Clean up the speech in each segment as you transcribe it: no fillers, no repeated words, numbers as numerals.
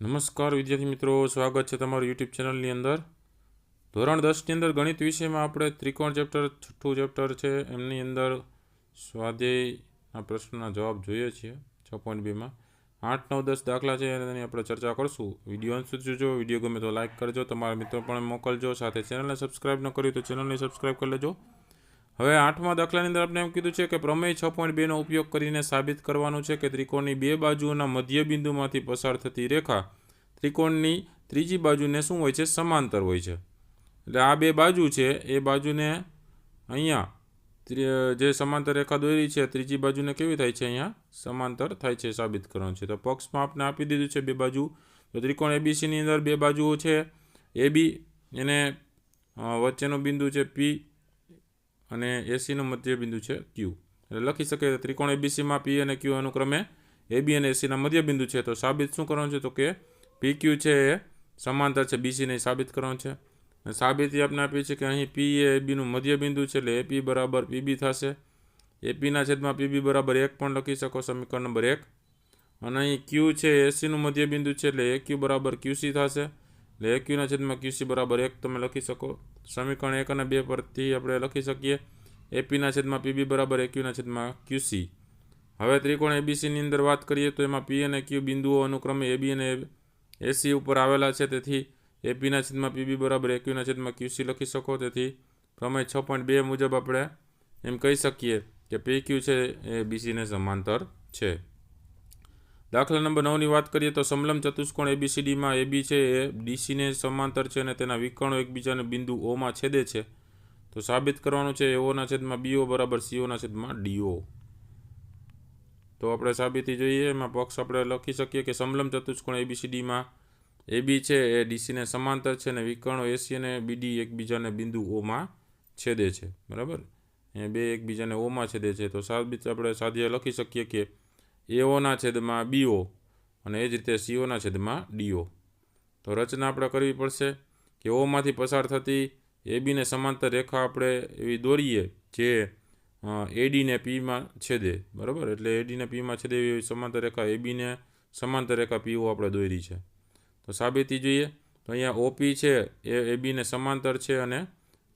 નમસ્કાર વિદ્યાર્થી મિત્રો, સ્વાગત છે તમારું યુટ્યુબ ચેનલની અંદર. ધોરણ 10ની અંદર ગણિત વિષયમાં આપણે ત્રિકોણ ચેપ્ટર, છઠ્ઠું ચેપ્ટર છે એમની અંદર સ્વાધ્યાયના પ્રશ્નના જવાબ જોઈએ છીએ 6.2માં. 8, 9, 10 દાખલા છે એની આપણે ચર્ચા કરશું. વિડીયો અંત સુધી જોજો. વિડીયો ગમે તો લાઇક કરજો, તમારા મિત્રો પણ મોકલજો. સાથે ચેનલને સબસ્ક્રાઈબ ન કરી તો ચેનલને સબસ્ક્રાઈબ કરી લેજો. હવે 8મા દાખલાની અંદર આપણે એમ કીધું છે કે પ્રમેય 6.2નો ઉપયોગ કરીને સાબિત કરવાનું છે કે ત્રિકોણની બે બાજુઓના મધ્યબિંદુમાંથી પસાર થતી રેખા ત્રિકોણની ત્રીજી બાજુને શું હોય છે? સમાંતર હોય છે. એટલે આ બે બાજુ છે એ બાજુને અહીંયા જે સમાંતર રેખા દોરી છે ત્રીજી બાજુને કેવી થાય છે? અહીંયા સમાંતર થાય છે. સાબિત કરવાનું છે. તો પક્ષમાં આપણે આપી દીધું છે બે બાજુ. તો ત્રિકોણ એબીસીની અંદર બે બાજુઓ છે. એબી એને વચ્ચેનું બિંદુ છે પી અને એસીનું મધ્ય બિંદુ છે ક્યુ. એટલે લખી શકીએ ત્રિકોણ એબીસીમાં પી અને ક્યુ અનુક્રમે એબી અને એસીના મધ્ય બિંદુ છે. તો સાબિત શું કરવાનું છે? તો કે પી ક્યુ છે એ સમાંતર છે બીસીને સાબિત કરવાનું છે. અને સાબિતી આપણે આપી છે કે અહીં પી એ એબીનું મધ્ય બિંદુ છે એટલે એપી બરાબર પીબી થશે. એપીના છેદમાં પીબી બરાબર 1 પણ લખી શકો, સમીકરણ નંબર 1. અને અહીં ક્યુ છે એસીનું મધ્ય બિંદુ છે એટલે એ ક્યુ બરાબર ક્યુસી થશે. એટલે એ ક્યુના છેદમાં ક્યુસી બરાબર 1 તમે લખી શકો. સમીકરણ 1 અને 2 પરથી આપણે લખી શકીએ એપીના છેદમાં પીબી બરાબર એક્યુના છેદમાં ક્યુસી. હવે ત્રિકોણ એબીસીની અંદર વાત કરીએ તો એમાં પી અને ક્યુ બિંદુઓ અનુક્રમે એબી અને એસી ઉપર આવેલા છે. તેથી એપીના છેદમાં પીબી બરાબર એક્યુના છેદમાં ક્યુસી લખી શકો. તેથી પ્રમેય 6.2 મુજબ આપણે એમ કહી શકીએ કે પી ક્યુ છે એ બીસીને સમાંતર છે. દાખલા નંબર 9ની વાત કરીએ તો સમલંબ ચતુષ્કોણ એબીસીડીમાં એબી છે એ ડીસીને સમાંતર છે અને તેના વિકર્ણો એકબીજાને બિંદુ ઓમાં છેદે છે. તો સાબિત કરવાનું છે એઓના છેદમાં બીઓ બરાબર સીઓના છેદમાં ડીઓ. તો આપણે સાબિતી જોઈએ. એમાં પક્ષ આપણે લખી શકીએ કે સમલંબ ચતુષ્કોણ એબીસીડીમાં એબી છે એ ડીસીને સમાંતર છે અને વિકર્ણો એસી અને બીડી એકબીજાને બિંદુ ઓમાં છેદે છે. બરાબર, એ બે એકબીજાને ઓમાં છેદે છે. તો સાબિત આપણે સાધ્ય લખી શકીએ કે એઓના છેદમાં બીઓ અને એ જ રીતે સીઓના છેદમાં ડીઓ. તો રચના આપણે કરવી પડશે કે ઓમાંથી પસાર થતી એબીને સમાંતર રેખા આપણે એવી દોરીએ જે એડીને પીમાં છેદે. બરાબર, એટલે એડીને પીમાં છેદે એવી સમાંતર રેખા એબીને સમાંતર રેખા પીઓ આપણે દોરી છે. તો સાબિતી જોઈએ તો અહીંયા ઓપી છે એ એબીને સમાંતર છે અને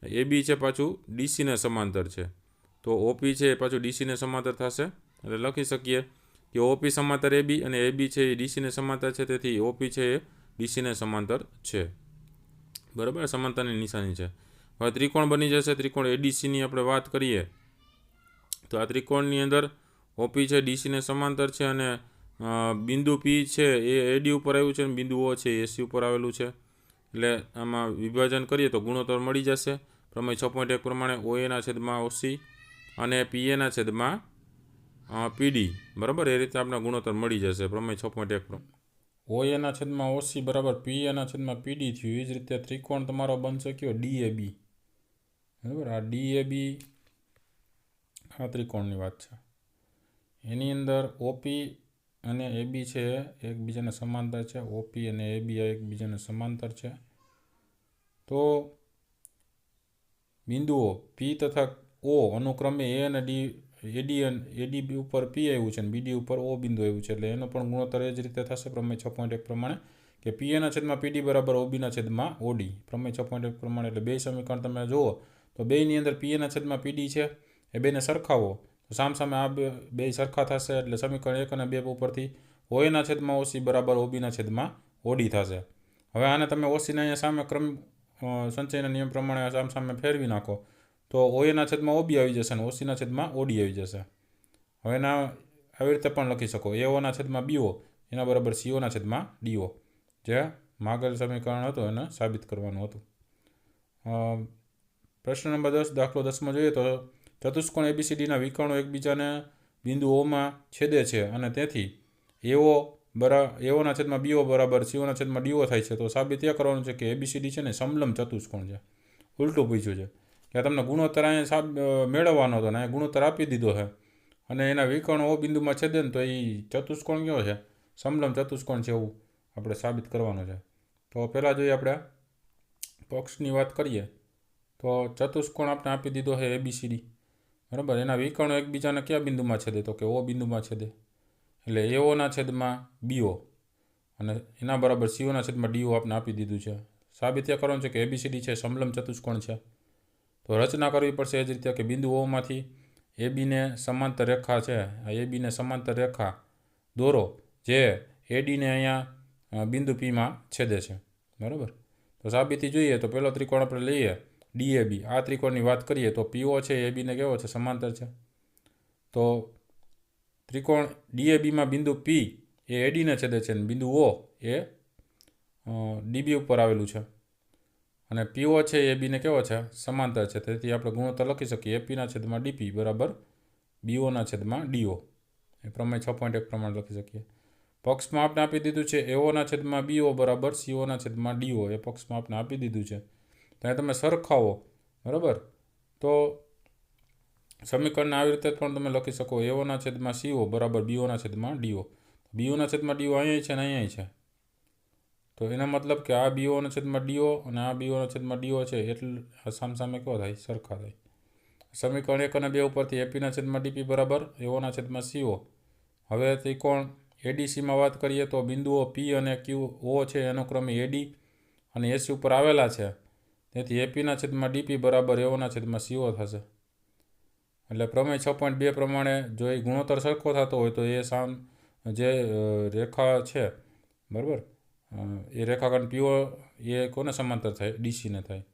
એબી છે પાછું ડીસીને સમાંતર છે. તો ઓપી છે એ પાછું ડીસીને સમાંતર થશે. એટલે લખી શકીએ કે ઓપી સમાંતર એબી અને એબી છે એ ડીસીને સમાંતર છે. તેથી ઓપી છે એ ડીસીને સમાંતર છે. બરાબર, સમાંતરની નિશાની છે. હવે ત્રિકોણ બની જશે. ત્રિકોણ એડીસીની આપણે વાત કરીએ તો આ ત્રિકોણની અંદર ઓપી છે ડીસીને સમાંતર છે અને બિંદુ પી છે એ એડી ઉપર આવ્યું છે અને બિંદુ ઓ છે એસી ઉપર આવેલું છે. એટલે આમાં વિભાજન કરીએ તો ગુણોત્તર મળી જશે પ્રમેય 6.1 પ્રમાણે ઓએના છેદમાં ઓસી અને પીએના છેદમાં પીડી. બરાબર, એ રીતે આપણે ગુણોત્તર મળી જશે પ્રમેય 6.1 પ્રમાણે. ઓએના છેદમાં ઓસી બરાબર પીએના છેદમાં પીડી થયું. એ જ રીતે ત્રિકોણ તમારો બનશે કયો? ડીએબી. બરાબર, આ ડીએબી આ ત્રિકોણની વાત છે. એની અંદર ઓપી અને એબી છે એકબીજાને સમાંતર છે. ઓપી અને એબી એકબીજાને સમાંતર છે. તો બિંદુઓ પી તથા ઓ અનુક્રમે એ અને ડી એડી ઉપર પી આવ્યું છે અને બીડી ઉપર ઓ બિંદુ આવ્યું છે. એટલે એનો પણ ગુણોત્તર એ જ રીતે થશે પ્રમેય 6.1 પ્રમાણે કે પીએના છેદમાં પીડી બરાબર ઓબીના છેદમાં ઓડી. પ્રમેય 6.1 પ્રમાણે એટલે બે સમીકરણ તમે જુઓ તો બેની અંદર પીએના છેદમાં પીડી છે એ બેને સરખાવો તો સામસામે આ બે સરખા થશે. એટલે સમીકરણ 1 અને 2 ઉપરથી ઓએના છેદમાં ઓસી બરાબર ઓબીના છેદમાં ઓડી થશે. હવે આને તમે ઓસીને અહીંયા સામે ક્રમ સંચયના નિયમ પ્રમાણે સામસામે ફેરવી નાખો તો ઓએના છેદમાં ઓબી આવી જશે અને ઓસીના છેદમાં ઓડી આવી જશે. હવે એના આવી રીતે પણ લખી શકો એઓના છેદમાં બીઓ એના બરાબર સીઓના છેદમાં ડીઓ. જે માગેલ સમીકરણ હતું એને સાબિત કરવાનું હતું. પ્રશ્ન નંબર 10 દાખલો 10માં જોઈએ તો ચતુષ્કોણ એબીસીડીના વિકર્ણો એકબીજાને બિંદુ ઓમાં છેદે છે અને તેથી એઓના છેદમાં બીઓ બરાબર સીઓના છેદમાં ડીઓ થાય છે. તો સાબિત એ કરવાનું છે કે એબીસીડી છે ને સમલંબ ચતુષ્કોણ છે. ઉલટું પૂછ્યું છે કે તમને ગુણોત્તર અહીંયા મેળવવાનો હતો ને અહીંયા ગુણોત્તર આપી દીધો છે અને એના વિકર્ણો ઓ બિંદુમાં છેદે ને તો એ ચતુષ્કોણ કયો છે? સમલંબ ચતુષ્કોણ છે એવું આપણે સાબિત કરવાનું છે. તો પહેલાં જોઈએ આપણે પક્ષની વાત કરીએ તો ચતુષ્કોણ આપણે આપી દીધો છે એબીસીડી. બરાબર, એના વિકર્ણો એકબીજાને કયા બિંદુમાં છેદે? તો કે ઓ બિંદુમાં છેદે. એટલે એઓના છેદમાં બીઓ અને એના બરાબર CO ના છેદમાં DO આપણે આપી દીધું છે. સાબિત એ કરવાનું છે કે ABCD છે સમલંબ ચતુષ્કોણ છે. તો રચના કરવી પડશે એ જ રીતે કે બિંદુ Oમાંથી ABને સમાંતર રેખા છે, આ ABને સમાંતર રેખા દોરો જે ADને અહીંયા બિંદુ Pમાં છેદે છે. બરાબર. તો સાબિતી જોઈએ તો પહેલો ત્રિકોણ આપણે લઈએ DAB. આ ત્રિકોણની વાત કરીએ તો PO છે ABને કેવો છે? સમાંતર છે. તો ત્રિકોણ DABમાં બિંદુ P એ ADને છેદે છે અને બિંદુ O એ DB ઉપર આવેલું છે. અને PO છે એ ABને કેવો છે? સમાંતર છે. તેથી આપણે ગુણોત્તર લખી શકીએ APના છેદમાં DP બરાબર BOના છેદમાં DO. એ પ્રમેય 6.1 પ્રમાણે લખી શકીએ. પક્ષમાં આપણે આપી દીધું છે AOના છેદમાં BO બરાબર COના છેદમાં DO. એ પક્ષમાં આપણે આપી દીધું છે. ત્યાં તમે સરખાવો. બરાબર. તો સમીકરણને આવી રીતે પણ તમે લખી શકો AOના છેદમાં CO બરાબર BOના છેદમાં DO. BOના છેદમાં DO અહીંયા છે ને અહીંયા છે. તો એનો મતલબ કે આ BOના છેદમાં DO અને આ BOના છેદમાં DO છે એટલે સામસામે કેવો થાય? સરખા થાય. સમીકરણ 1 અને 2 ઉપરથી APના છેદમાં DP બરાબર AOના છેદમાં CO. હવે ત્રિકોણ ADCમાં વાત કરીએ તો બિંદુઓ P અને QO છે અનુક્રમે AD અને AC ઉપર આવેલા છે. તેથી APના છેદમાં DP બરાબર AOના છેદમાં CO થશે. એટલે પ્રમેય 6.2 પ્રમાણે જો એ ગુણોત્તર સરખો થતો હોય તો એ જે રેખા છે બરાબર એ રેખાખંડ PO એ કોને સમાંતર થાય? DCને થાય.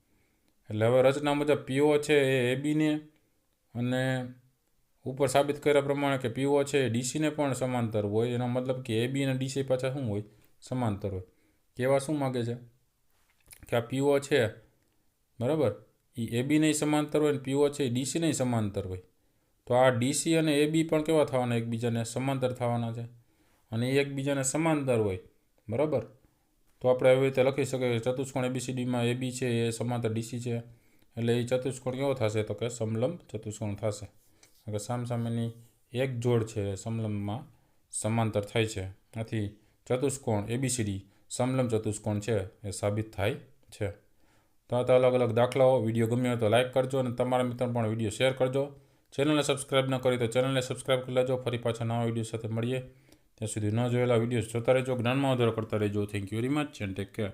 એટલે હવે રચના મુજબ PO છે એ ABને અને ઉપર સાબિત કર્યા પ્રમાણે કે PO છે એ DCને પણ સમાંતર હોય. એનો મતલબ કે AB અને DC પાછા શું હોય? સમાંતર હોય. કહેવા શું માગે છે કે આ PO છે બરાબર એ ABને સમાંતર હોય અને PO છે એ DCને સમાંતર હોય. તો આ DC અને AB પણ કેવા થવાના? એકબીજાને સમાંતર થવાના છે અને એ એકબીજાને સમાંતર હોય. બરાબર. તો આપણે એવી રીતે લખી શકીએ કે ચતુષ્કોણ ABCDમાં AB છે એ સમાંતર DC છે એટલે એ ચતુષ્કોણ કેવો થશે? તો કે સમલંબ ચતુષ્કોણ થશે. કે સામસામેની એક જોડ છે સમલંબમાં સમાંતર થાય છે. આથી ચતુષ્કોણ ABCD સમલંબ ચતુષ્કોણ છે એ સાબિત થાય છે. તો આ અલગ અલગ દાખલાઓ. વિડીયો ગમ્યો હોય તો લાઇક કરજો અને તમારા મિત્રોને પણ વિડીયો શેર કરજો. ચેનલને સબસ્ક્રાઈબ ન કરી તો ચેનલને સબસ્ક્રાઈબ કરી લેજો. ફરી પાછા નવા વિડીયો સાથે મળીએ. ત્યાં સુધી ન જોયેલા વિડીયો જોતા રહેજો. જ્ઞાનમાં વધારો કરતા રહેજો. Thank you very much and take care.